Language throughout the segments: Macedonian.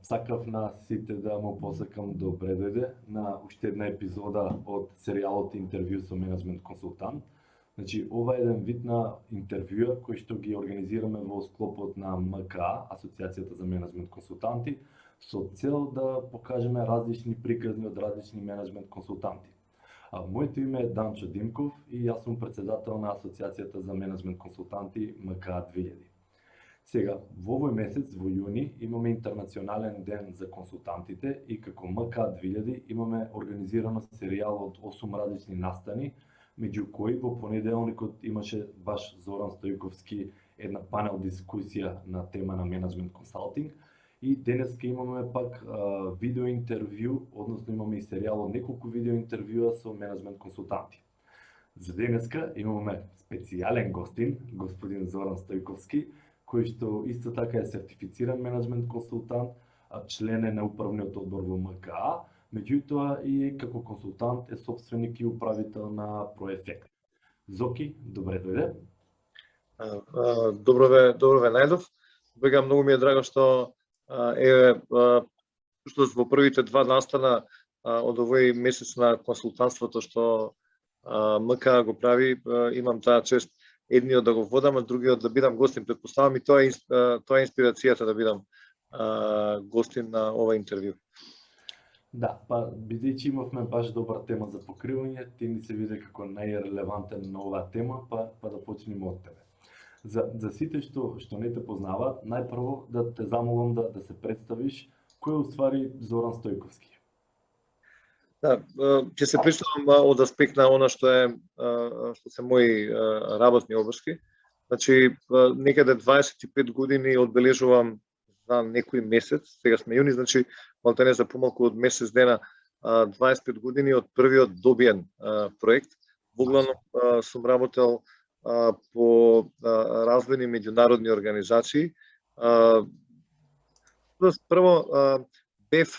Сакав на сите да му посакам добре дојде на уште една епизода од серијалот Интервју со менеджмент консултант. Значи, ова е еден вид на интервјуа кој што ги организираме во склопот на МКА, Асоциацијата за менеджмент консултанти, со цел да покажеме различни приказни од различни менеджмент консултанти. Моето име е Данчо Димков и јас сум председател на Асоциацијата за менеджмент консултанти МКА 2000. Сега, во овој месец, во јуни, имаме интернационален ден за консултантите и како МКА 2000 имаме организирано серијал од 8 различни настани, меѓу кои во понеделникот имаше баш Зоран Стојковски една панел дискусија на тема на менеджмент консалтинг и денеска имаме пак видео интервју, односно имаме и серијал од неколку видео интервјуа со менеджмент консултанти. За денеска имаме специјален гостин, господин Зоран Стојковски, кој што исто така е сертифициран менеджмент консултант, член е на управниот одбор во МКА, меѓутоа и како консултант е собственик и управител на Проефект. Зоки, добре дојде. Добро ве најдов. Бега многу ми е драго што во првите два настана од овој месец на консултантството што МКА го прави, имам таа чест едниот да го водам, а другиот да бидам гостин. Претпоставам и тоа е инспирацијата да бидам гостин на ова интервју. Да, бидејќи имавме баш добра тема за покривање, ти ни се виде како најрелевантен на оваа тема, па да почнеме од тебе. За сите што не те познаваат, најпрво да те замолам да се представиш кој е уствари Зоран Стојковски. Да, ќе се представам од аспект на она што се мои работни обврски. Значи, некаде 25 години одбележувам за некој месец, сега сме јуни, значи малтене за помалку од месец дена 25 години од првиот добиен проект. Воглавно сум работел по различни меѓународни организации. Прво бев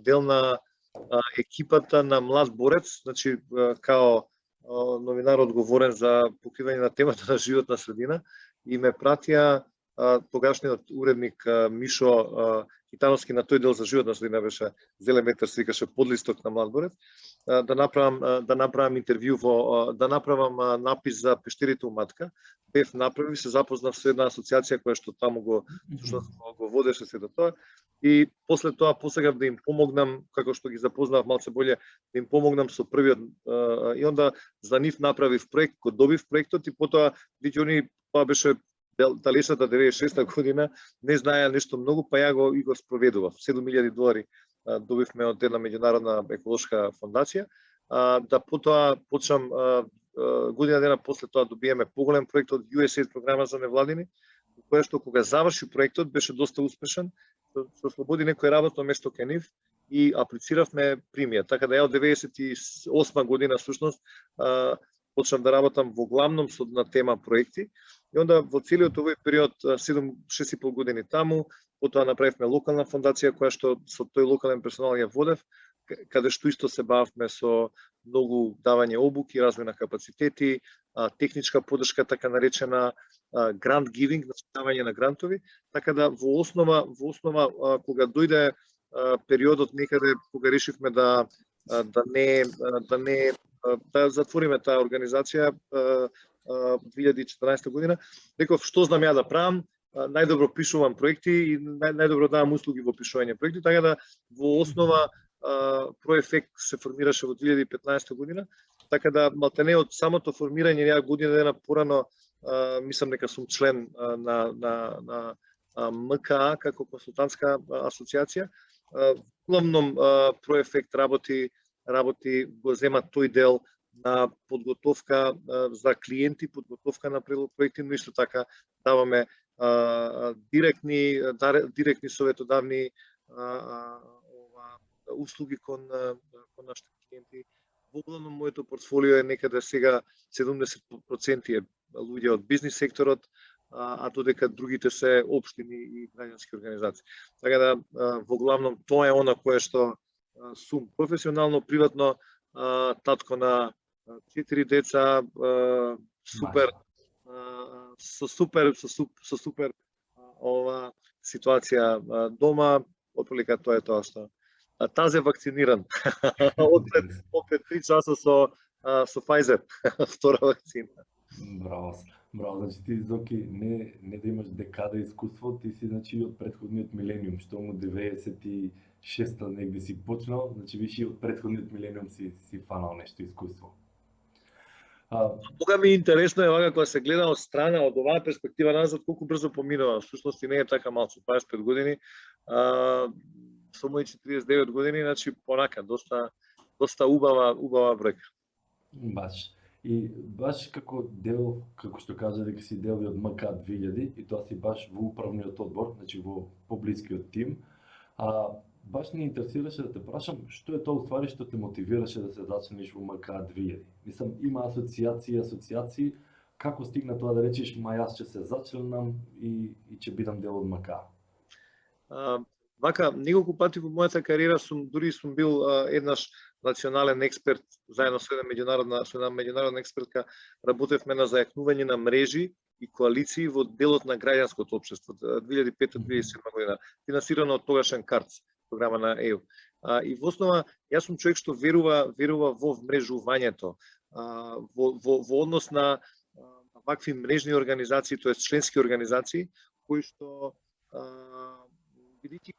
дел на екипата на Млад борец, значи као новинар одговорен за покривање на темата на животна средина и ме пратија тогашниот уредник Мишо Китановски на тој дел за животна средина беше Зелен метар, се викаше подлисток на Млад борец, да направам интервју да направам напис за пештерите у Матка. Бев направив, се запознав со една асоциација која што таму го водеше се до тоа. И после тоа посегав да им помогнам, како што ги запознав малце боле, да им помогнам со првиот и онда за нив направив проект, го добив проектот и потоа види тоа беше далечната 96-та година, не знаеа нешто многу, па ја го спроведував. $7,000 добивме од една меѓународна еколошка фондација. Да потоа почнам година дена после тоа добиеме поголем проект од USAID програма за невладини, која што кога заврши проектот беше доста успешен, се ослободи некој работно место кај нив и аплициравме премија. Така да ја од 98 година всушност почнав да работам во главном на тема проекти. И онда во целиот овој период 6,5 години таму, потоа направивме локална фондација која што со тој локален персонал ја водев, каде што исто се бавевме со многу давање обуки, развој на капацитети, техничка поддршка, така наречена грант гивинг, давање на грантови, така да во основа кога дојде периодот некаде кога решивме да затвориме таа организација 2014 година, реков што знам ја да правам, најдобро пишувам проекти и најдобро давам услуги во пишување проекти, така да во основа Проефект се формираше во 2015 година, така да малтене од самото формирање ја година дена порано мислам дека сум член на МКА како консултантска асоциација. Главном Проефект работи го зема тој дел на подготовка за клиенти, подготовка на проекти, но исто така даваме директни советодавни услуги кон нашите клиенти. Воглавно моето портфолио е некаде сега 70% е луѓе од бизнис секторот, а додека другите се општини и граѓански организации. Така да воглавно тоа е она кое што сум професионално, приватно, татко на 4 деца, со супер ситуација дома, отприлика тоа е тоа што Таз е вакциниран од пред 3 часа со Pfizer, втора вакцина. Браво, браво, значи ти Зоки не да имаш декада искуство, ти си значи од претходниот милениум, што му 96-та негде си почнал, значи виши од претходниот милениум си фанал нешто искуство. Кога ми интересно е вака кога се гледа од страна, од оваа перспектива назад, колку брзо поминува. Всушност не е така малку, 25 години. Со мои 49 години, значи понака доста убава бројка. Баш како дел, како што кажа дека си дел од МК 2000 и тоа си баш во управниот одбор, значи во поблискиот тим. Баш не интересираше да те прашам што е тоа уствари што те мотивираше да се зачлениш во МК 2000. Мислам има асоциации, како стигна тоа да речеш јас ќе се зачленам и ќе бидам дел од МК? Вака, неколку пати во мојата кариера дури сум бил еднаш национален експерт, заедно со една меѓународна експертка, работевме на зајакнување на мрежи и коалиции во делот на граѓанското општество 2005-2007 година, финансирано од тогашен КАРЦ, програма на ЕУ. И во основа, јас сум човек што верува во вмрежувањето, во однос на вакви мрежни организации, тоест членски организации, кои што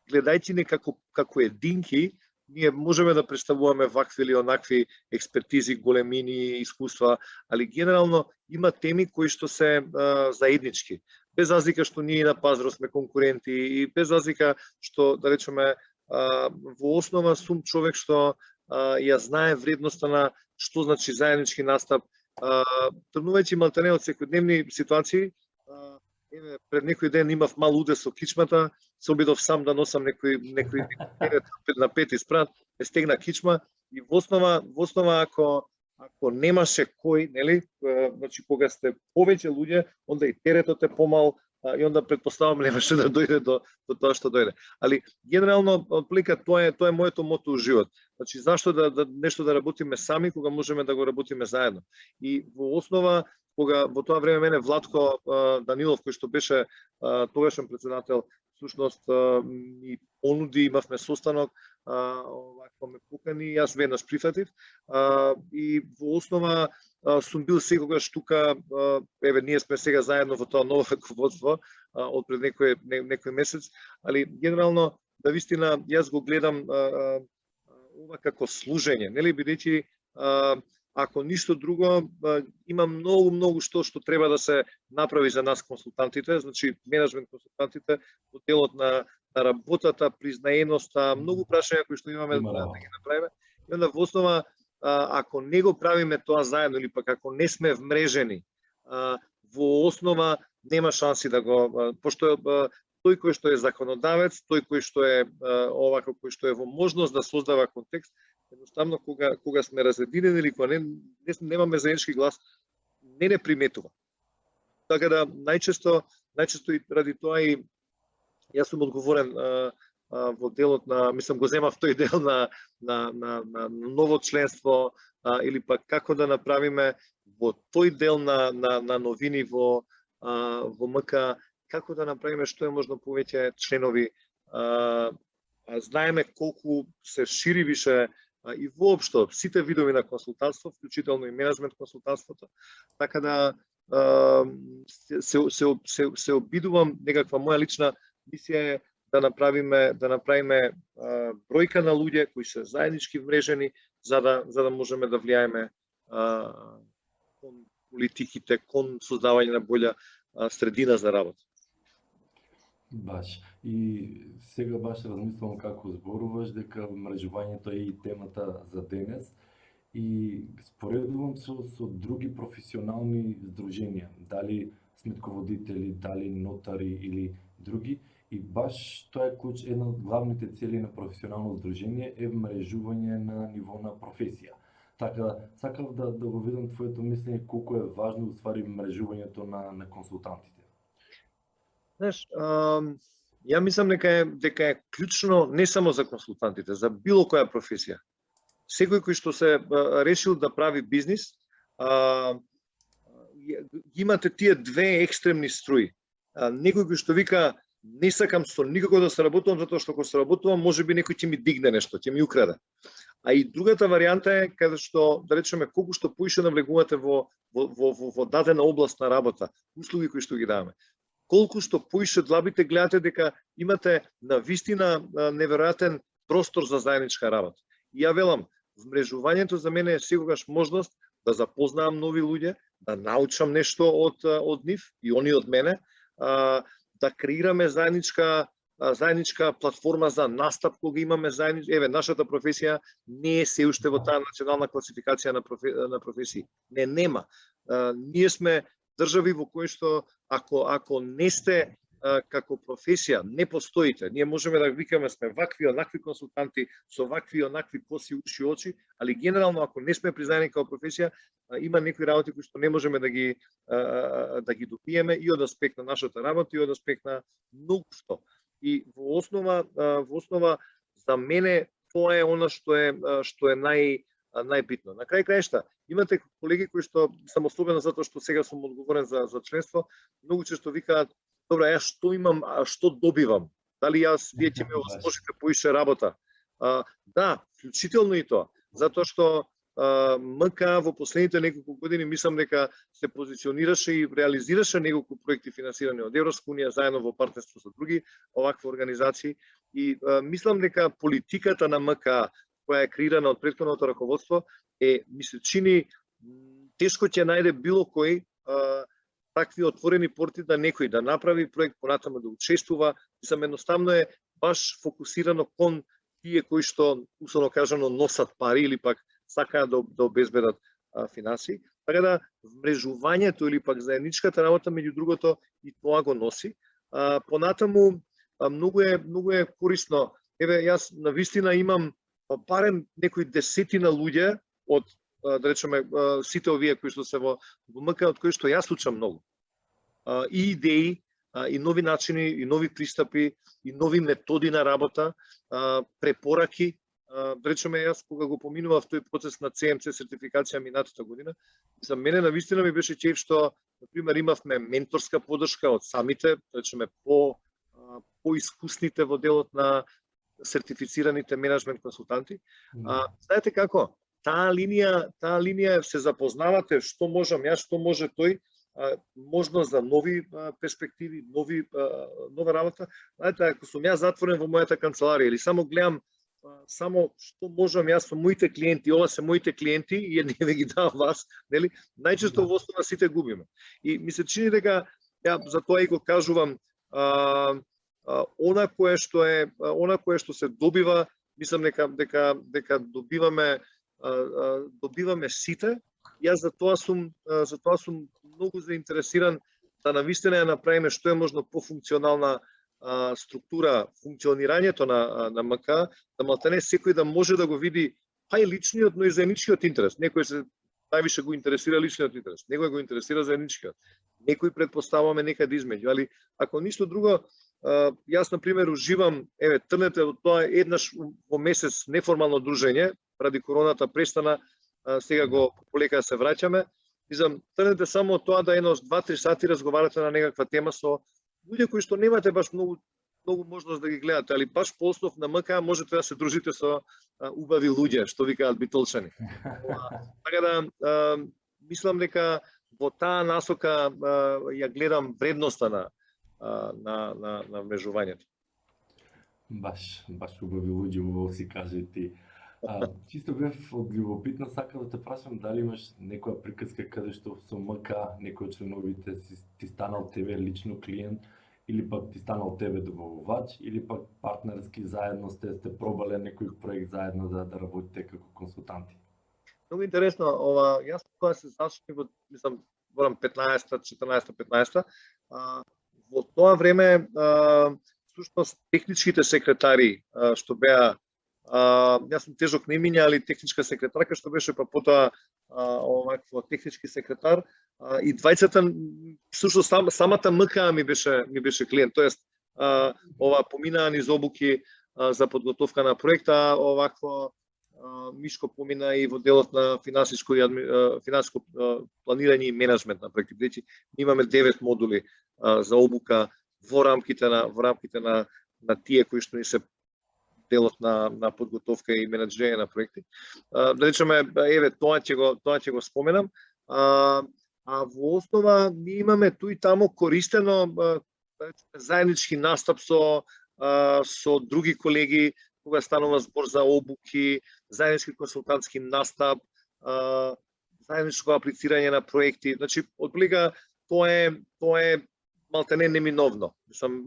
гледајќи не како единки, ние можеме да представуваме вакви или онакви експертизи, големини, искуства, али генерално има теми кои што се заеднички. Без разлика што ние на пазарот сме конкуренти и без разлика што, да речеме, во основа сум човек што ја знае вредноста на што значи заеднички настап, тргнувајќи малтене од секојдневни ситуации. Пред некој ден имав мал удес со кичмата, се обидов сам да носам некој на пети спрат, ме стегна кичма и во основа ако немаше кој, нели, значи кога сте повеќе луѓе, онда и теретот е помал и онда претпоставам немаше да дојде до тоа што дојде. Али генерално отплика тоа е моето мото во живот. Значи зашто да нешто да работиме сами кога можеме да го работиме заедно. И во основа кога во тоа време мене Владко Данилов, кој што беше тогашен председател, всушност ми понуди, имавме состанок, овако ме покани, јас веднаш прифатив и во основа сум бил секогаш тука, ние сме сега заедно во тоа ново раководство од пред некој месец, али генерално да вистина јас го гледам ова како служење, нели, бидејќи ако ништо друго, има многу што треба да се направи за нас консултантите, значи менеджмент консултантите во делот на работата, признаеноста, многу прашања кои што имаме да ги направиме. И онда во основа, ако не го правиме тоа заедно или пак ако не сме вмрежени, во основа нема шанси да го, пошто тој кој што е законодавец, тој кој што е овако кој што е во можност да создава контекст, едноставно кога сме разединени или кога немаме заеднички глас, не приметува. Така да најчесто и ради тоа и јас сум одговорен во делот на, мислам го земав тој дел на ново членство или пак како да направиме во тој дел на новини во МК, како да направиме што е можно повеќе членови. Знаеме колку се шири више и воопшто сите видови на консултантство, вклучително и менеджмент консултантството, така да се обидувам, некаква моја лична мисија е да направиме бројка на луѓе кои се заеднички вмрежени за да можеме да влијаеме кон политиките, кон создавање на боља средина за работа. Баш. И сега баш размислувам како зборуваш дека мрежувањето е и темата за денес и споредувам со други професионални здруженија, дали сметководители, дали нотари или други, и баш тоа е клуч, една од главните цели на професионално здружение е мрежување на ниво на професија. Така, сакав да го видам твоето мислење колку е важно уствари мрежувањето на консултантите. Знаеш, ја мислам дека е клучно не само за консултантите, за било која професија. Секој кој што се решил да прави бизнис, имате тие две екстремни струи. Некој кој што вика не сакам со никако да соработувам, затоа што ако соработувам, може би некој ќе ми дигне нешто, ќе ми украде. А и другата варијанта е каде што, да речеме, колку што поише навлегувате во дадена област на работа, услуги кои што ги даваме. Колку што поише длабите гледате дека имате на вистина неверојатен простор за заедничка работа. И ја велам, вмрежувањето за мене е секогаш можност да запознавам нови луѓе, да научам нешто од нив и они од мене, да креираме заедничка платформа за настап кога имаме заедничка. Еве, нашата професија не е се уште во таа национална класификација на професии. Нема. Ние сме држави во кои што ако не сте како професија, не постоите. Ние можеме да викаме сме вакви, онакви консултанти, со вакви, онакви коси, уши, очи, али генерално ако не сме признаени како професија, има некои работи кои што не можеме да ги добиеме и од аспект на нашата работа и од аспект на многу што. И во основа за мене тоа е она што е најбитно. На крај краишта, имате колеги кои што сам особено затоа што сега сум одговорен за членство, многу често викаат: добро, јас што имам, а што добивам? Дали вие ќе ме возможите поише работа? Да, вклучително и тоа. Затоа што МК во последните неколку години мислам дека се позиционираше и реализираше неколку проекти финансирани од Европска унија заедно во партнерство со други овакви организации и мислам дека политиката на МК која е креирана од претходното раководство ми се чини тешко ќе најде било кој такви отворени порти да некој да направи проект, понатаму да учествува. Мислам, едноставно е баш фокусирано кон тие кои што, условно кажано, носат пари или пак сакаат да обезбедат финансии. Така да вмрежувањето или пак заедничката работа меѓу другото и тоа го носи. Понатаму многу е корисно. Еве, јас навистина имам барем некои десетина луѓе од, да речеме, сите овие кои што се во МК, од кои што јас учам многу. И идеи, и нови начини, и нови пристапи, и нови методи на работа, препораки. Да речеме, јас кога го поминував тој процес на CMC сертификација минатата година, за мене навистина ми беше чеев што, например, имавме менторска подршка од самите, да речеме, поискусните во делот на сертифицираните менеджмент консултанти. Знаете како? Таа линија се запознавате што можам јас, што може тој, можност за нови перспективи, нова работа. Знаете, ако сум јас затворен во мојата канцеларија или само гледам само што можам јас со моите клиенти, ова се моите клиенти и не ви ги давам вас, нели? Најчесто во основа сите губиме. И ми се чини дека ја за тоа и го кажувам, она кое што се добива, мислам дека добиваме сите. Јас за тоа сум многу заинтересиран да навистина ја направиме што е можно пофункционална структура, функционирањето на МК, да малтене секој да може да го види па и личниот, но и заедничкиот интерес. Некој се највише го интересира личниот интерес, некој го интересира заедничкиот. Некој предпоставуваме некаде измеѓу, али ако ништо друго, јас на пример уживам, еве, трнете од тоа еднаш во месец неформално дружење, ради короната престана, сега го полека се враќаме. Мислам, трнете само од тоа да едно 2-3 сати разговарате на некаква тема со луѓе кои што немате баш многу можност да ги гледате, али баш по основ на МК можете да се дружите со убави луѓе, што викаат битолчани. Така да, мислам дека во таа насока ја гледам вредноста на вмрежувањето. Баш убави луѓе, убаво си каже ти. Чисто бев од љубопитно, сакам да те прашам дали имаш некоја приказка каде што со МК некој од членовите ти станал тебе лично клиент или пак ти станал тебе добавувач или пак партнерски заедно сте пробале некој проект заедно да работите како консултанти. Многу интересно, јас кога се зашли во, мислам, 15-та, 14-та, 15-та, во тоа време всушност техничките секретари што беа, јас сум тежок на имиња, али техничка секретарка што беше па потоа овакво технички секретар, и двајцата всушност самата МК ми беше клиент, тоест ова поминаа низ обуки за подготовка на проекта, овакво Мишко помина и во делот на финансиско планирање и менеджмент на проекти. Имаме 9 модули за обука во рамките на тие кои што ни се делот на подготовка и менеджирање на проекти. Да речеме, еве тоа ќе го споменам. А во основа ние имаме ту и таму користено заеднички настап со други колеги, кога станува збор за обуки, заеднички консултантски настап, заедничко аплицирање на проекти. Значи, отблига тоа е малтене неминовно. Мислам,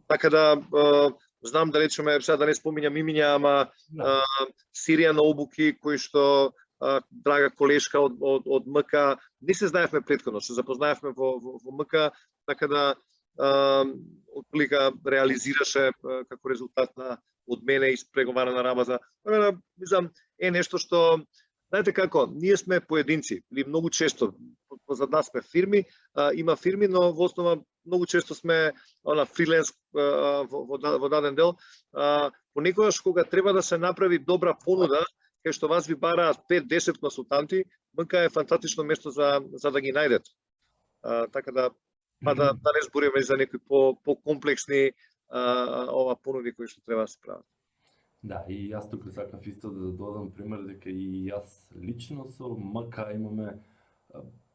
така да знам да речеме, сега да не споминјам имиња, ама серија на обуки кои што драга колешка од МК, не се знаевме претходно, се запознаевме во МК, така да отблига реализираше како резултат на од мене испреговарана работа. Така да, мислам, е нешто што, знаете како, ние сме поединци, или многу често, позад нас сме фирми, има фирми, но во основа многу често сме фриленс во даден дел. Понекогаш кога треба да се направи добра понуда, кај што вас ви бараат 5-10 консултанти, МК е фантастично место за да ги најдете. Така да, да не збориме за некои по-комплексни понуди кои што треба да се прават. Да, и јас тука сакав исто да додам пример дека и јас лично со МК имаме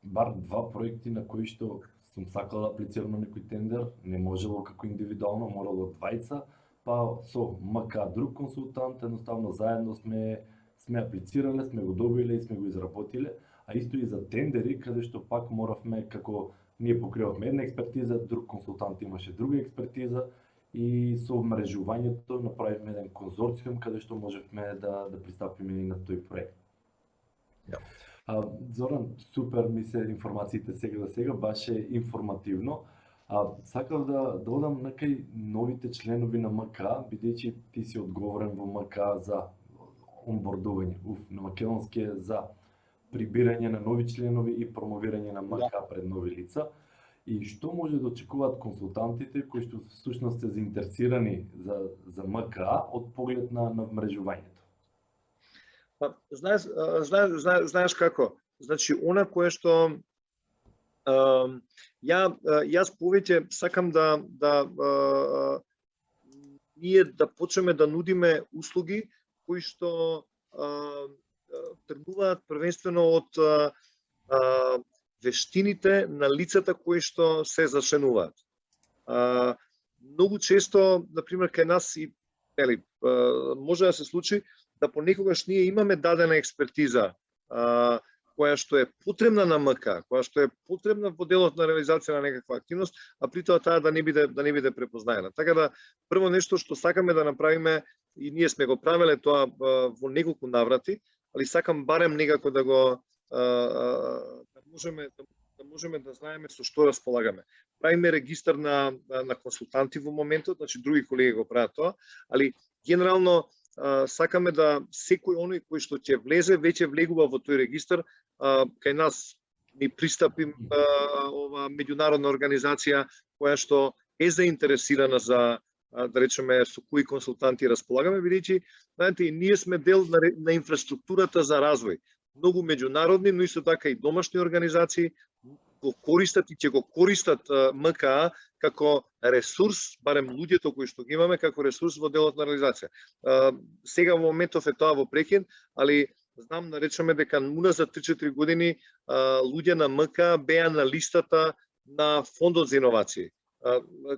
бар 2 проекти на кои што сум сакал да аплицирам на некој тендер, не можело како индивидуално, морало двајца, па со МК друг консултант, едноставно заедно сме аплицирале, сме го добиле и сме го изработиле, а исто и за тендери, каде што пак моравме, како ние покривавме една експертиза, друг консултант имаше друга експертиза, и со мрежувањето направивме еден конзорциум каде што можевме да пристапиме и на тој проект. Зоран, супер ми се информациите сега баш е информативно. Сакав да додам некај новите членови на МК, бидејќи ти си одговорен во МК за онбордување, на македонски е за прибирање на нови членови и промовирање на МК пред нови лица. И што може да очекуваат консултантите кои што всушност се заинтересирани за МК од поглед на мрежувањето? Знаеш како? Значи, она кое што јас повеќе сакам ние да почнеме да нудиме услуги кои што тргуваат првенствено од вештините на лицата кои што се зачленуваат. Многу често, например, кај нас и може да се случи да понекогаш ние имаме дадена експертиза која што е потребна на МК, која што е потребна во делот на реализација на некаква активност, а при тоа таа да не биде препознаена. Така да прво нешто што сакаме да направиме и ние сме го правеле тоа во неколку наврати, али сакам барем некако да можеме да знаеме со што располагаме. Правиме регистар на консултанти во моментот, значи други колеги го прават тоа, али генерално сакаме да секој оној кој што ќе влезе, веќе влегува во тој регистар. Кај нас ни пристапи ова меѓународна организација која што е заинтересирана за, да речеме, со кои консултанти располагаме, бидејќи, знаете, и ние сме дел на инфраструктурата за развој. Многу меѓународни, но исто така и домашни организации го користат и ќе го користат МК како ресурс, барем луѓето кои што ги имаме, како ресурс во делот на реализација. Сега во моментов е тоа во прекин, али знам да речеме дека уназад 3-4 години луѓе на МК беа на листата на Фондот за иновации,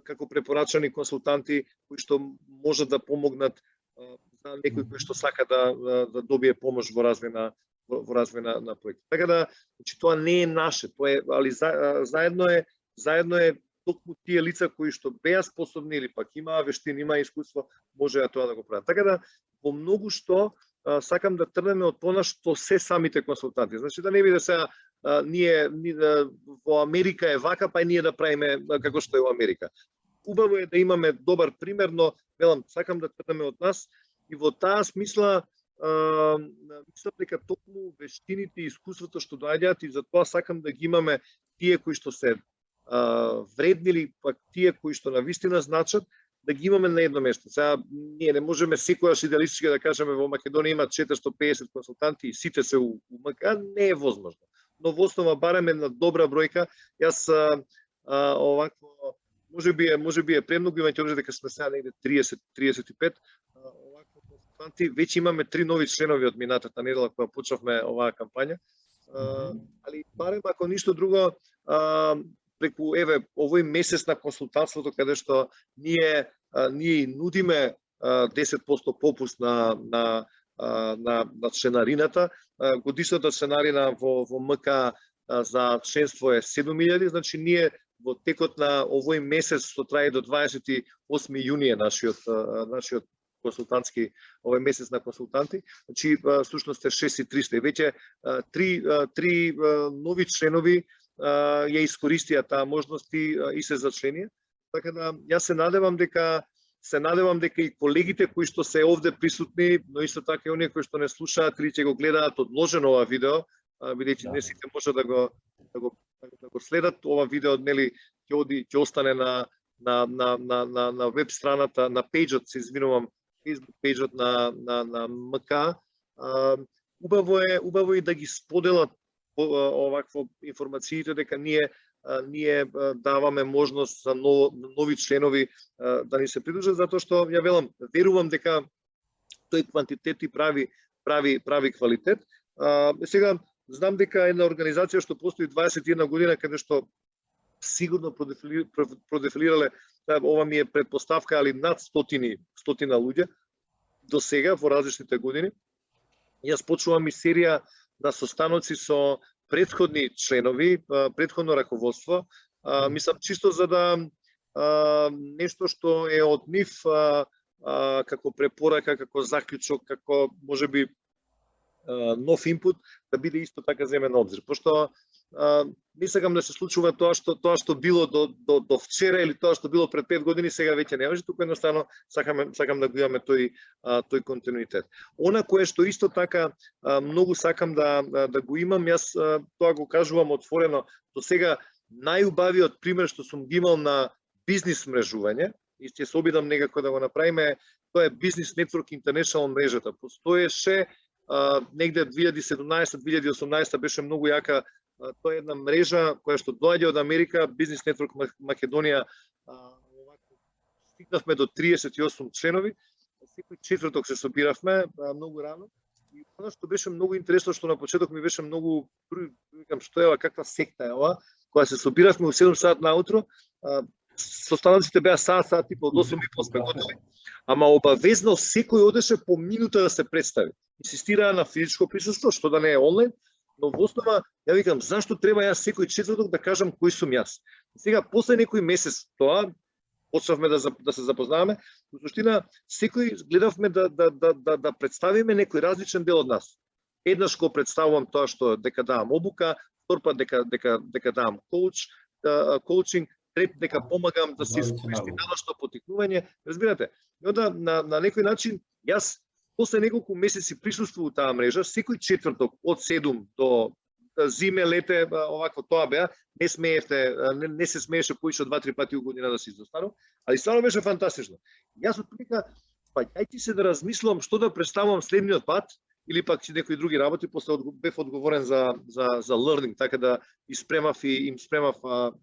како препорачани консултанти кои што можат да помогнат за некој кој што сака да добие помош во развој на проект. Така да, значи тоа не е наше, тоа е, али заедно е токму тие лица кои што беа способни или пак имаа вештини, имаа искуство, можеа тоа да го прават. Така да, во многу што сакам да тргнеме од понаш што се самите консултанти. Значи да не биде сега ние во Америка е вака, па и ние да правиме како што е во Америка. Убаво е да имаме добар пример, но велам, сакам да тргнеме од нас и во таа смисла мислам дека токму вештините и искуството што доаѓаат и затоа сакам да ги имаме тие кои што се вредни или пак тие кои што навистина значат, да ги имаме на едно место. Сега ние не можеме секојаш идеалистички да кажеме во Македонија има 450 консултанти и сите се у МК, не е возможно. Но во основа барем една добра бројка. Јас овако можеби е премногу, имајќи обзир дека сме сега негде 30-35. Овако консултанти, веќе имаме 3 нови членови од минатата недела кога почнавме оваа кампања. Али барем ако ништо друго, преку овој месец на консултантството каде што ние нудиме 10% попуст на членарината. Годишната членарина во МК за членство е 7.000, значи ние во текот на овој месец што трае до 28 јуни е нашиот консултантски, овој месец на консултанти, значи всушност е 6.300 и веќе три нови членови ја искористија таа можност и се зачленија. Така да јас се надевам дека и колегите кои што се овде присутни, но исто така и оние кои што не слушаат или ќе го гледаат одложено ова видео, бидејќи не сите може да го следат ова видео, нели ќе остане на веб страната, на пејџот, се извинувам, Facebook пејџот на МК. Убаво е да ги споделат овакво информациите дека ние даваме можност за нови членови да ни се придружат, затоа што ја велам, верувам дека тој квантитет и прави квалитет. Сега знам дека една организација што постои 21 година, каде што сигурно продефилирале, ова ми е предпоставка, али над стотина луѓе до сега во различните години. Јас почнувам и серија на состаноци со претходни членови, претходно раководство. Мислам чисто за да нешто што е од нив како препорака, како заклучок, како можеби нов инпут, да биде исто така земен на обзир. Пошто не сакам да се случува тоа што било до вчера или тоа што било пред 5 години, сега веќе не може, туку едноставно сакам да го имаме тој континуитет. Она кое што исто така многу сакам да го имам, јас тоа го кажувам отворено, до сега најубавиот пример што сум ги имал на бизнис мрежување, и ќе се обидам некако да го направиме, тоа е Business Network International мрежата. Постоеше негде 2017-2018 беше многу јака. Тоа е една мрежа која што доаѓа од Америка, Business Network Македонија. Стигнавме до 38 членови. Секој четврток се собиравме многу рано. И она што беше многу интересно, што на почеток ми беше многу, викам, што е ова, каква секта е ова, кога се собиравме во 7 сат наутро, состаноците беа саат типа од 8:30 сме готови, ама обавезно секој одеше по минута да се представи. Инсистираа на физичко присуство, што да не е онлайн, но во основа ја викам зашто треба јас секој четврток да кажам кој сум јас. Сега после некој месец тоа почнавме да се запознаваме, во суштина секој гледавме да представиме некој различен дел од нас. Еднаш го представувам тоа што дека давам обука, втор пат дека давам коучинг, трет дека помагам да се искористи научно поттикнување, разбирате. И onda на некој начин јас после неколку месеци присуство во таа мрежа, секој четврток од 7 до зиме, лете, овакво тоа беа, не се смееше поише од 2-3 пати у година да се изостану, али стварно беше фантастично. Јас отприлика, дајте се да размислувам што да представам следниот пат, или пак некои други работи, после бев одговорен за learning, така да им спремав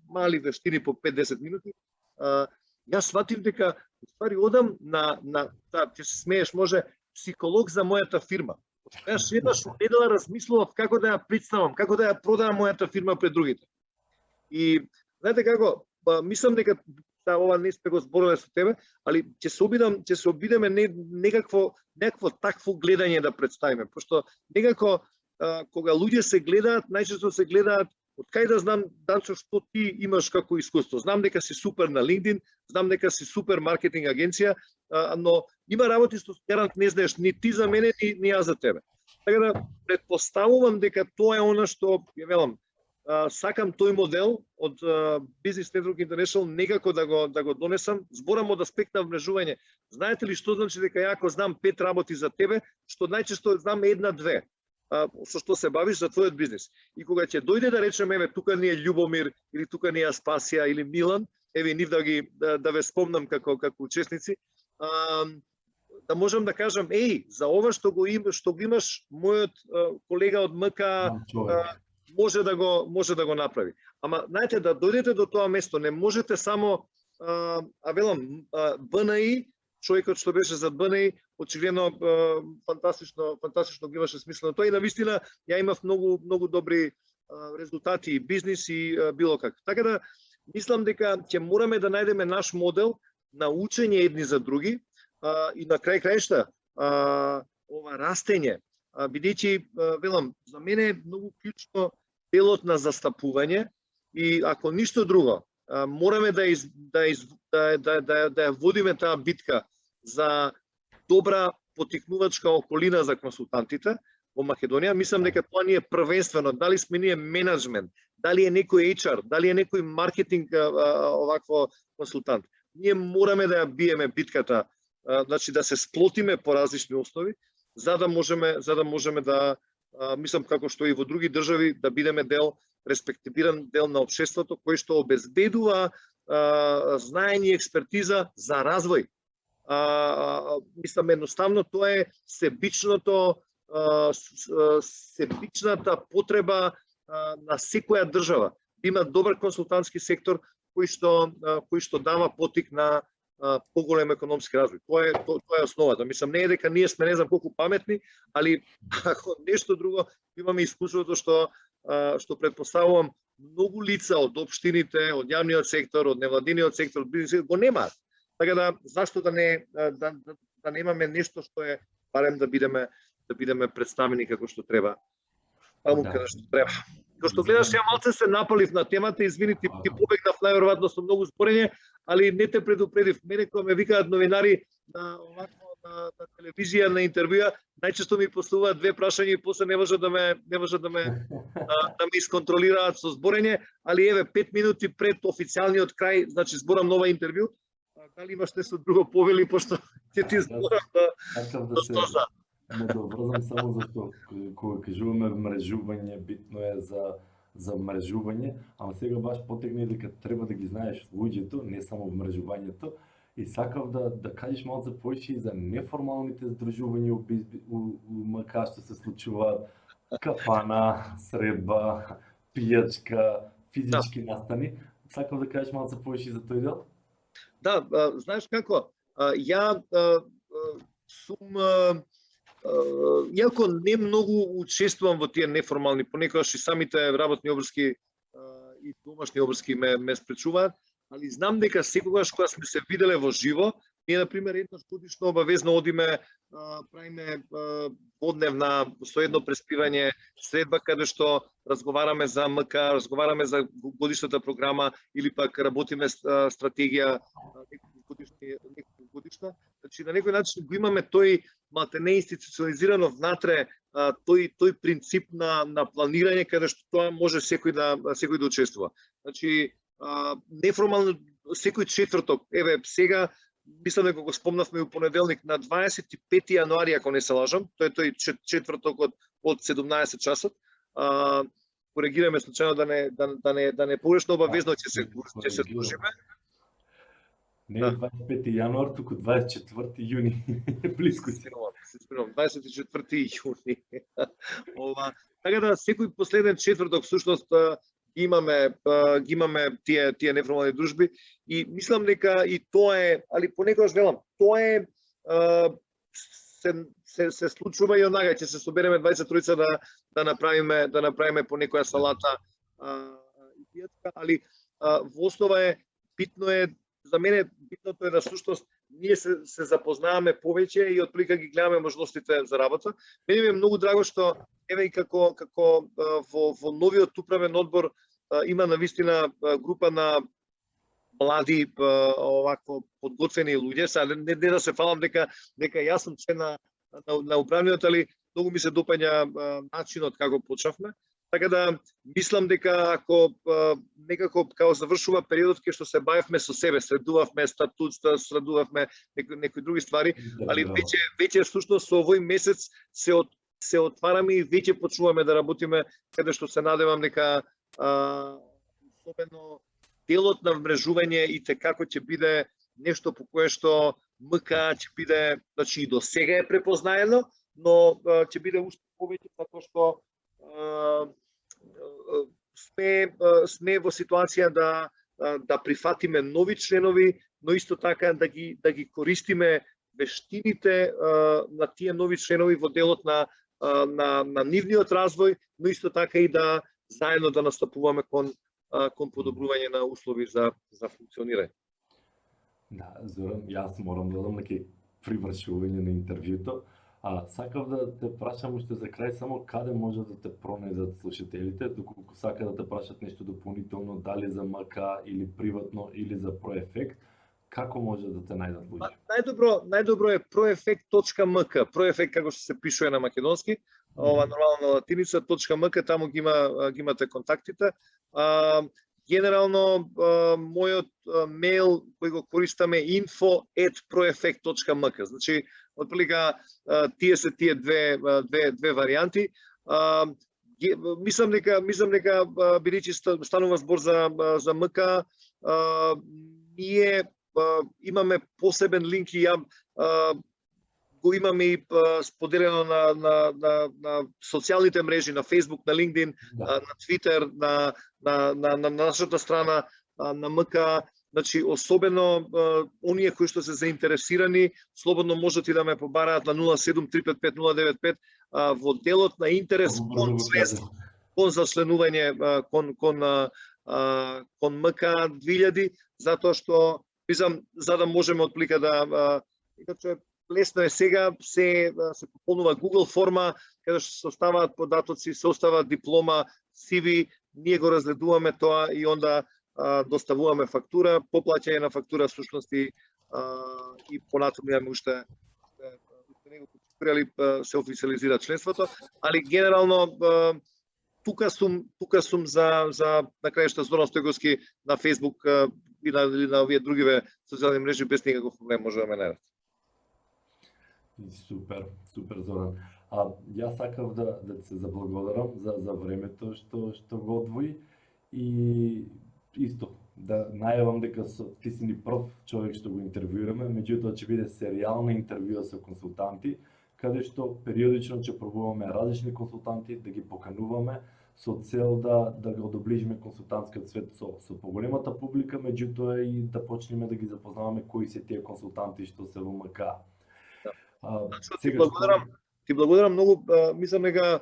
мали вештини по 5-10 минути. Јас сватив дека ствари одам ќе се смееш може, психолог за мојата фирма. Јас еднаш недела размислував како да ја представам, како да ја продавам мојата фирма пред другите. И знаете како, мислам дека ова не сме го збориле со тебе, али ќе се обидеме некакво такво гледање да представиме, пошто некако кога луѓе се гледаат, најчесто се гледаат од кај да знам Данчо што ти имаш како искуство. Знам дека си супер на LinkedIn, знам дека си супер маркетинг агенција, но има работи што гарант не знаеш ни ти за мене, ни јас за тебе. Така да претпоставувам дека тоа е она што ја велам. Сакам тој модел од Business Network International некако да го донесам. Зборам од аспект на вмрежување. Знаете ли што значи дека ја ако знам 5 работи за тебе, што најчесто знам 1-2 со што се бавиш за твојот бизнес. И кога ќе дојде да речеме, еве тука ни е Љубомир или тука ни е Аспасија или Милан, еве нив да ве спомнам како учесници, да можам да кажам, за ова што го имаш мојот колега од МК може да го направи. Ама знаете, да дојдете до тоа место, не можете само велам, БНИ, човекот што беше за БНИ, очигледно фантастично ги имаше смислено тоа и навистина ја имав многу добри резултати и бизнис и било как. Така да мислам дека ќе мораме да најдеме наш модел на учење едни за други и на крајшта ова растење, бидејќи велам, за мене е многу клучно делот на застапување и ако ништо друго, мораме да ја водиме таа битка за добра потикнувачка околина за консултантите во Македонија. Мислам дека тоа ни е првенствено, дали сме ние менеджмент, дали е некој HR, дали е некој маркетинг овакво консултант. Ние мораме да ја биеме битката, значи да се сплотиме по различни основи, за да можеме да мислам како што и во други држави да бидеме респектиран дел на општеството кој што обезбедува знаење и експертиза за развој. Мислам едноставно тоа е себичната потреба на секоја држава да има добар консултантски сектор кој што дава потик на поголем економски развој. Тоа е основата. Мислам, не е дека ние сме не знам колку паметни, али ако нешто друго имаме искуството што предпоставувам многу лица од општините, од јавниот сектор, од невладиниот сектор, од бизнисот го немаат. Така да зашто да не имаме нешто што е барем да бидеме представени како што треба. Таму каде што треба. Како што гледаш, ја малце се напалив на темата, извини, ти побегнав најверојатно со многу зборење, али не те предупредив. Мене кога ме викаат новинари на телевизија, на интервјуа, најчесто ми поставуваат две прашања и после не можат да ме исконтролираат со зборење, али еве 5 минути пред официјалниот крај, значи зборам нова интервју, дали имаш нешто друго повели, пошто ќе ти зборам да се надоврзам само зашто кога кажуваме мрежување, битно е за мрежување, ама сега баш потегне дека треба да ги знаеш луѓето, не само мрежувањето, и сакав да кажеш малку повеќе за неформалните здружувања у МК што се случуваат, кафана, средба, пијачка, физички настани. Сакав да кажеш малку повеќе за тој дел? Да, знаеш како, ја сум, иако не многу учествувам во тие неформални, понекогаш и самите работни обврски и домашни обврски ме спречуваат, али знам дека секогаш кога сме се виделе во живо, ние например еднаш годишно обавезно одиме, правиме дводневна со едно преспивање средба каде што разговараме за МК, разговараме за годишната програма или пак работиме стратегија годишна. Значи на некој начин го имаме тој малтене институционализирано внатре тој принцип на планирање каде што тоа може секој да учествува. Значи неформално секој четврток, еве сега мислам дека го спомнавме у понеделник на 25 јануари, ако не се лажам, тој четврток од 17 часот. Коригираме случајно да не погрешно, обавезно ќе се служиме. Не 25 јануар, туку 24 јуни. Близко си. 24 јуни. Така да секој последен четврток всушност ги имаме тие неформални дружби и мислам дека и тоа е, али понекогаш велам, тоа е се случува и онага ќе се собереме 23 да направиме по некоја салата и пијачка, али во основа е битно е за мене битното е да всушност ние се запознаваме повеќе и отприлика ги гледаме можностите за работа. Мене ми е многу драго што еве и како во новиот управен одбор има навистина група на млади овакво подготвени луѓе. Сега не да се фалам дека јас сум член на управниот, али многу ми се допаѓа начинот како почнавме. Така да мислам дека ако некако како завршува периодот кај што се бавевме со себе, средувавме статут, средувавме некои други ствари, али веќе всушност со овој месец се отвараме и веќе почнуваме да работиме, каде што се надевам дека особено делот на вмрежување и како ќе биде нешто по кое што МК ќе биде, значи и до сега е препознаено, но ќе биде уште повеќе затоа што сме во ситуација да да прифатиме нови членови, но исто така да ги користиме вештините на тие нови членови во делот на нивниот развој, но исто така и да заедно да настапуваме кон подобрување на услови за функционирање. Да, Зоран, јас морам да додам неки привршување на интервјуто. Сакав да те прашам уште за крај само каде може да те пронајдат слушателите, доколку сака да те прашат нешто дополнително, дали за МК или приватно или за Проефект, како може да те најдат луѓе? Најдобро е proefect.mk. Proefect како што се пишува на македонски, нормално на латиница .mk, таму ги имате контактите. Генерално мојот мејл кој го користаме info@proefect.mk. Значи отприлика тие се тие две варијанти. Мислам дека бидејќи станува збор за МК, ние имаме посебен линк и ја го имаме и споделено на социјалните мрежи, на Facebook, на LinkedIn, на Twitter, на нашата страна на МК. Значи, особено оние кои што се заинтересирани, слободно можат и да ме побараат на 073550995 во делот на интерес кон зачленување кон МК 2000, затоа што мислам за да можеме отплика да иначе лесно е сега се пополнува Google форма каде што се оставаат податоци, се оставаат диплома, CV, ние го разгледуваме тоа и онда доставуваме фактура, по плаќање на фактура всушност и понатаму имаме уште него се официализира членството, али генерално тука сум за на крајшта Зоран Стојковски на Facebook и на овие другиве социјални мрежи без никаков проблем може да ме најдат. Супер Зоран. Јас сакав да се заблагодарам за времето што го одвои и исто да најавам дека ти си ни прв човек што го интервјуираме, меѓутоа ќе биде серијална интервјуа со консултанти, каде што периодично ќе пробуваме различни консултанти да ги покануваме со цел да го доближиме консултантскиот свет со поголемата публика, меѓутоа и да почнеме да ги запознаваме кои се тие консултанти што се во МК. Ти благодарам многу, мислам дека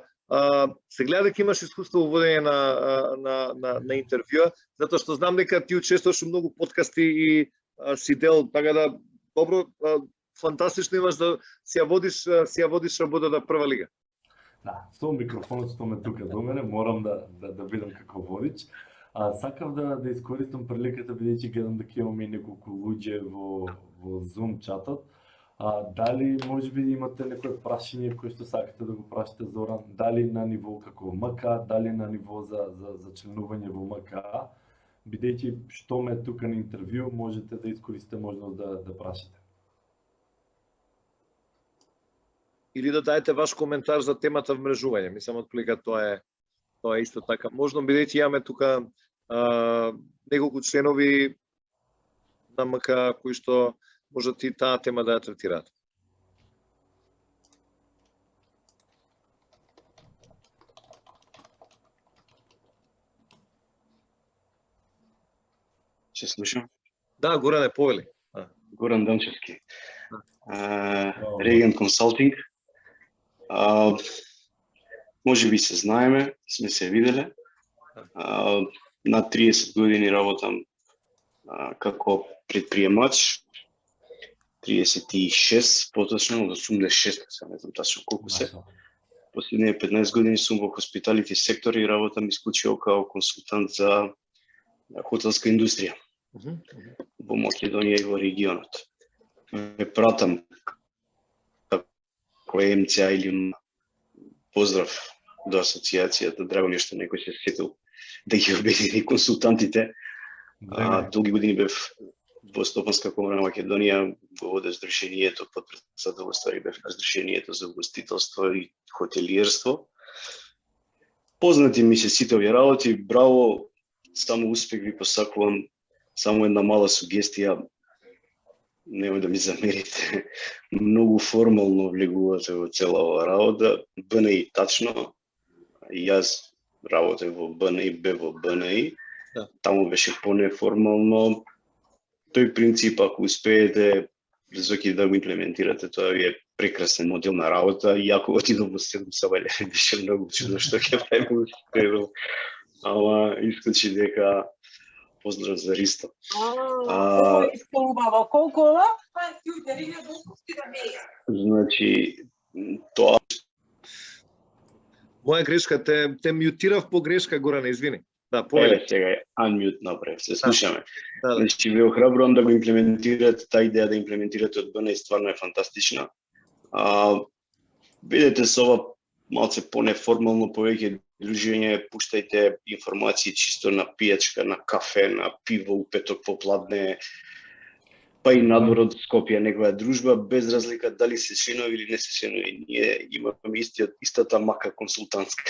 се гледа дека имаш искуство во водење на интервјуа, затоа што знам дека ти учествуваш во многу подкасти и си дел, така да добро, фантастично имаш да си ја водиш работата прва лига. Да, со микрофонот што ме тука до мене, морам да бидам како водич. Сакав да искористам приликата бидејќи гледам дека имаме неколку луѓе во Zoom чатот. Дали можеби имате некое прашање кој што сакате да го прашате Зоран, дали на ниво како МК, дали на ниво за членување во МК, бидејќи што ме тука на интервју, можете да искористите можност да прашате. Или да даете ваш коментар за темата вмрежување. Мислам отплика тоа е исто така. Можно бидејќи имаме тука неколку членови на МК кои што можат и таа тема да ја третираат. Ще слушам. Да, Горане, повели. Горан Данчевски. Регент Консалтинг. Може би се знаеме, сме се виделе. Над 30 години работам како предприемач. 36, поточно од 86, не знам тачно колку се. Последните 15 години сум во хоспиталити сектор и работам исклучиво као консултант за хотелска индустрија во Македонија и во регионот. Ме пратам како МЦА или поздрав до асоциацијата, драго ми што некој се сетил да ги обедини консултантите. Долги години бев во Стопанска комора на Македонија, го воде Здруженијето, подпредседател ствари бев на Здруженијето за угостителство и хотелиерство. Познати ми се сите овие работи, браво, само успех ви посакувам, само една мала сугестија, немој да ми замерите, многу формално влегувате во цела оваа работа, БНИ тачно, јас работев во БНИ, бев во БНИ, Да. Таму беше понеформално. Тој принцип, ако успеете високи да го имплементирате, тоа ви е прекрасен модел на работа, и ако отидов во 7 сабајле, беше многу чудно што ќе правим, ама искачи дека поздрав за Ристо. Ова е исто убаво. Колку ова? Значи, тоа... Моја грешка, те мјутирав по грешка, Горане, извини. Да, Еве сега unmute направив, се слушаме. Да. Значи, ве охрабрувам да го имплементирате, таа идеја да имплементирате од БН стварно е фантастична. Видете со ова малце понеформално, повеќе дружење, пуштајте информации чисто на пијачка, на кафе, на пиво, упеток попладне, па и надвор од Скопје, некоја дружба, без разлика дали се членови или не се членови. Ние имаме истата мака консултантска.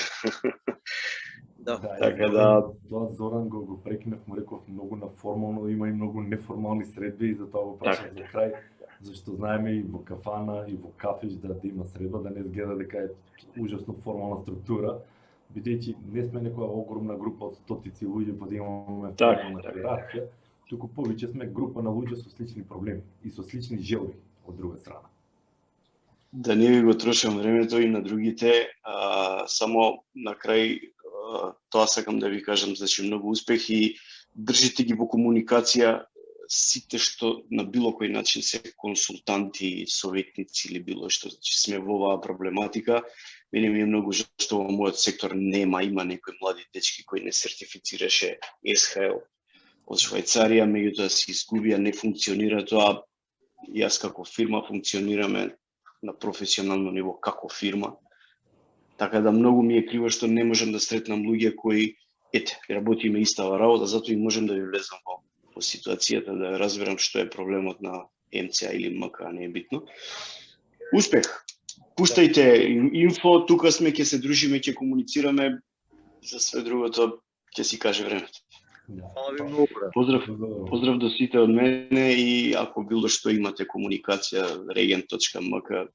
Да. Така да... Тоа Зоран го прекинав, му реков многу на формално, има и многу неформални средби и затоа го прашав за крај, зашто знаеме и во кафана и во кафеш да има средба, да не изгледа дека е ужасно формална структура, бидејќи не сме некоја огромна група од стотици луѓе па да имаме формална иерархија, туку повеќе сме група на луѓе со слични проблеми и со слични желби од друга страна. Да не ви го трошам времето и на другите, само на крај тоа сакам да ви кажам, значи многу успех и држите ги во комуникација сите што на било кој начин се консултанти, советници или било што, значи сме во оваа проблематика. Мене ми е многу жал што во мојот сектор има некои млади дечки кои не сертифицираше SHL од Швајцарија, меѓутоа се изгубија, не функционира тоа. Јас како фирма функционираме на професионално ниво како фирма. Така да многу ми е криво што не можам да сретнам луѓе кои работиме истава работа, затоа и можам да ви влезам во ситуацијата да разберам што е проблемот на МЦА или МК, не е битно. Успех! Пуштајте инфо, тука сме, ќе се дружиме, ќе комуницираме, за све другото ќе си каже времето. Фала ви многу. Поздрав до сите од мене и ако било што имате комуникација, regent.mk,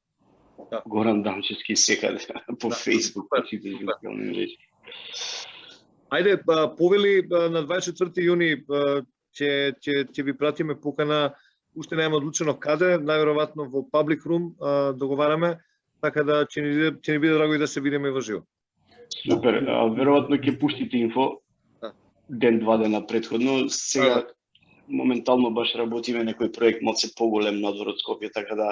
Горан Дамчевски секаде по Facebook, по сите социјални мрежи. Ајде, повели на 24 јуни ќе ви пратиме покана, уште не е одлучено каде, најверојатно во Public Room договараме, така да ќе ни биде драго и да се видиме во живо. Супер, веројатно ќе пуштите инфо ден-два дена предходно. Сега моментално баш работиме некој проект малце поголем надвор од Скопје, така да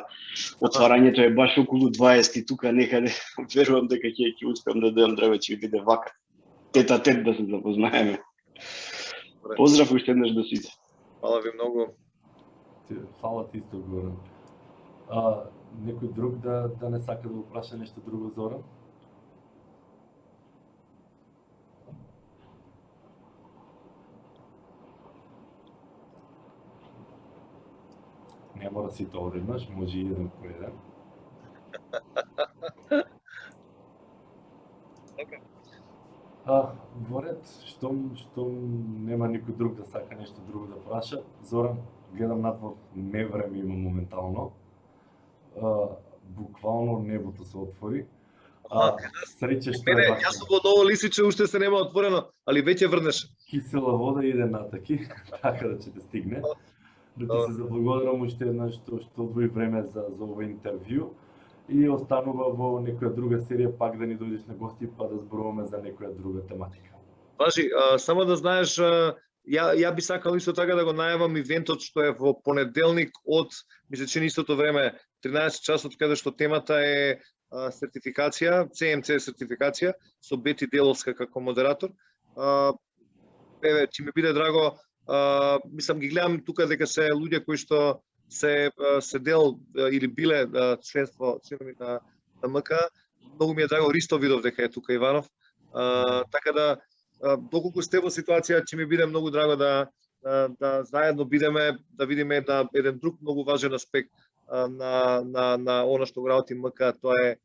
отварањето е баш околу 20 тука некаде. Верувам дека ќе успеам да дојдам драго, ќе биде вака. Тет-а-тет да се запознаеме. Поздрав уште еднаш до сите. Фала ви многу. Фала ти исто, Горан. Некој друг да не сака да го праша нешто друго, Зоран? Не мора сите одеднаш, може и еден по еден. Во ред, штом нема никој друг да сака нешто друго да праша, Зоран, гледам надвор, не време има моментално. Буквално небото се отвори. Среќа што е Јас сум во ново лисиче, уште се нема отворено, али веќе врнеше. Кисела вода иде натаки, така да ќе те стигне. Да ти се заблагодарам уште еднаш што одвои време за ова интервју и останува во некоја друга серија пак да ни дојдеш на гости па да зборуваме за некоја друга тематика. Важи, само да знаеш, ја би сакал исто така да го најавам ивентот што е во понеделник од, мисля че истото време, 13 часот, каде што темата е сертификација, CMC сертификација, со Бети Деловска како модератор. Еве, ќе ми биде драго, мислам ги гледам тука дека се луѓе кои што се дел или биле членови на МК. Многу ми е драго, Ристо видов дека е тука Иванов. Така да, доколку сте во ситуација, ќе ми биде многу драго да заедно бидеме, да видиме еден друг многу важен аспект на она што го работи МК, тоа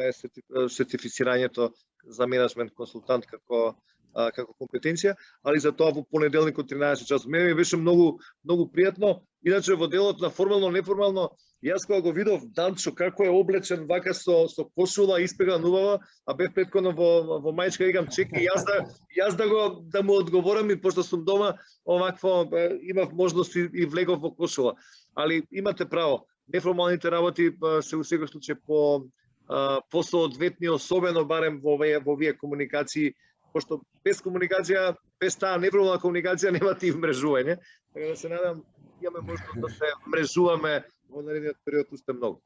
е сертифицирањето за менеджмент консултант како како компетенција, али за тоа во понеделникот 13 часот. Мене ми беше многу пријатно. Иначе во делот на формално неформално, јас кога го видов Данчо како е облечен вака со кошула испеган убава, а бев претходно во мајчка, викам чекај јас да му одговорам, и пошто сум дома овакво имав можност и влегов во кошула. Али имате право, неформалните работи се у секој случај по соодветни, особено барем во овие комуникации, пошто без комуникација, без таа неформална комуникација немате и вмрежување. Така да се надам имаме можност да се вмрежуваме во наредниот период уште многу.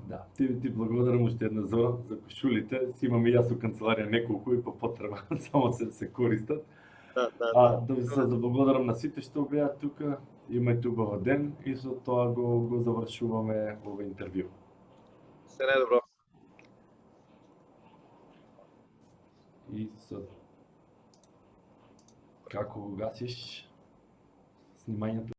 Да, ти благодарам уште една Зоран за кошулите. Си имаме јас у канцеларија неколку и по потреба само се користат. Да ви се благодарам на сите што гледаат тука. Имајте убав ден и со тоа го завршуваме овој интервју. Се најдобро. И со како го гасиш снимањето?